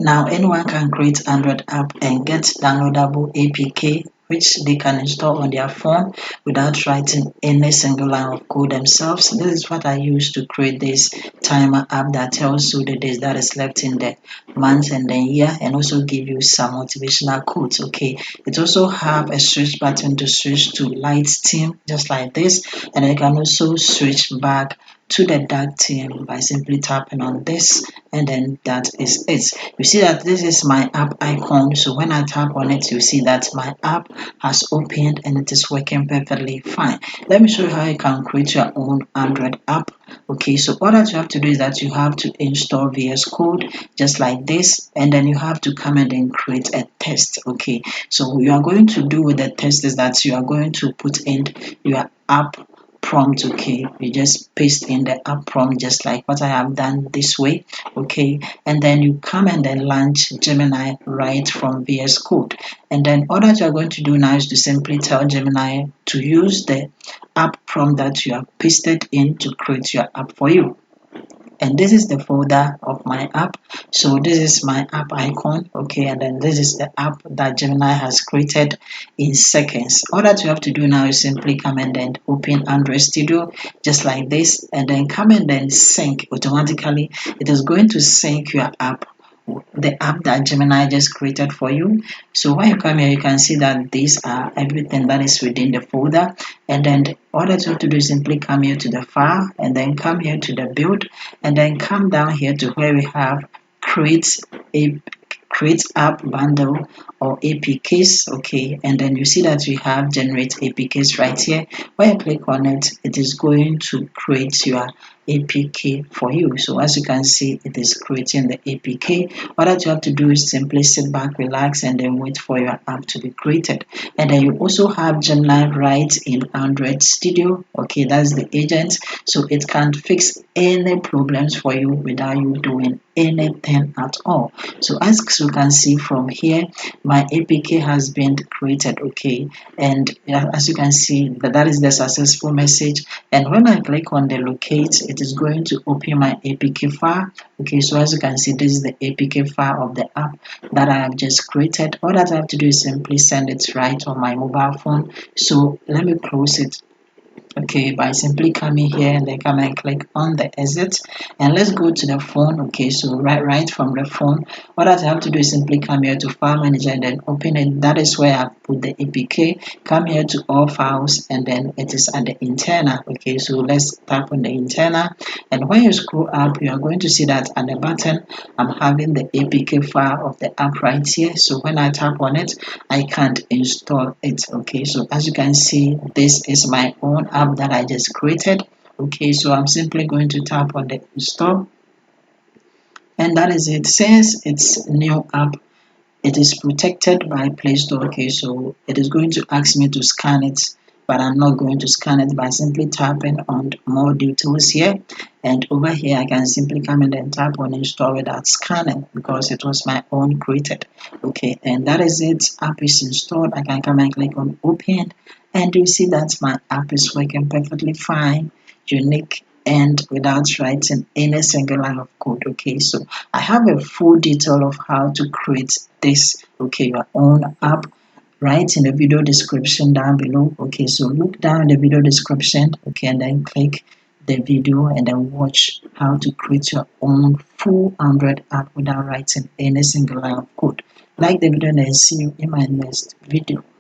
Now anyone can create Android app and get downloadable APK which they can install on their phone without writing any single line of code themselves. This is what I use to create this timer app that tells you the days that is left in the month and the year, and also give you some motivational quotes. Okay, it also have a switch button to switch to light theme just like this, and you can also switch back to the dark theme by simply tapping on this, and then that is it. You see that this is my app icon, so when I tap on it you see that my app has opened and it is working perfectly fine. Let me show you how you can create your own Android app. Okay, so all that you have to do is that you have to install VS Code just like this, and then you have to come and then create a test. Okay, so what you are going to do with the test is that you are going to put in your app prompt. Okay, you just paste in the app prompt just like what I have done this way. Okay, and then you come and then launch Gemini right from VS Code, and then all that you're going to do now is to simply tell Gemini to use the app prompt that you have pasted in to create your app for you. And this is the folder of my app. So this is my app icon. Okay, and then this is the app that Gemini has created in seconds. All that you have to do now is simply come and then open Android Studio just like this, and then come and then sync automatically. It is going to sync your app, the app that Gemini just created for you. So when you come here, you can see that these are everything that is within the folder. And then all that you have to do is simply come here to the file, and then come here to the build, and then come down here to where we have create a create app bundle or APKs. Okay, and then you see that we have generate APKs right here. When you click on it, it is going to create your APK for you. So as you can see, it is creating the APK. What that you have to do is simply sit back, relax, and then wait for your app to be created. And then you also have Gemini right in Android Studio. Okay, that's the agent, so it can fix any problems for you without you doing anything at all. So as you can see from here, my APK has been created. Okay, and as you can see that is the successful message. And when I click on the locate, it is going to open my APK file. Okay, so as you can see, this is the APK file of the app that I have just created. All that I have to do is simply send it right on my mobile phone. So let me close it. Okay, by simply coming here and then come and click on the exit, and let's go to the phone. Okay, so right from the phone, what I have to do is simply come here to file manager and then open it. That is where I put the APK. Come here to all files, and then it is at the internal. Okay, so let's tap on the internal, and when you scroll up, you are going to see that at the button I'm having the APK file of the app right here. So when I tap on it, I can't install it. Okay, so as you can see, this is my own app that I just created. Okay, so I'm simply going to tap on the install, and that is it. Since it's new app, it is protected by Play Store. Okay, so it is going to ask me to scan it, but I'm not going to scan it by simply tapping on more details here. And over here, I can simply come in and tap on install without scanning because it was my own created. Okay, and that is it. App is installed. I can come and click on open, and you see that my app is working perfectly fine, unique, and without writing any single line of code. Okay, so I have a full detail of how to create this, okay, your own app, right in the video description down below. Okay, so look down in the video description, okay, and then click the video and then watch how to create your own full Android app without writing any single line of code. Like the video and see you in my next video.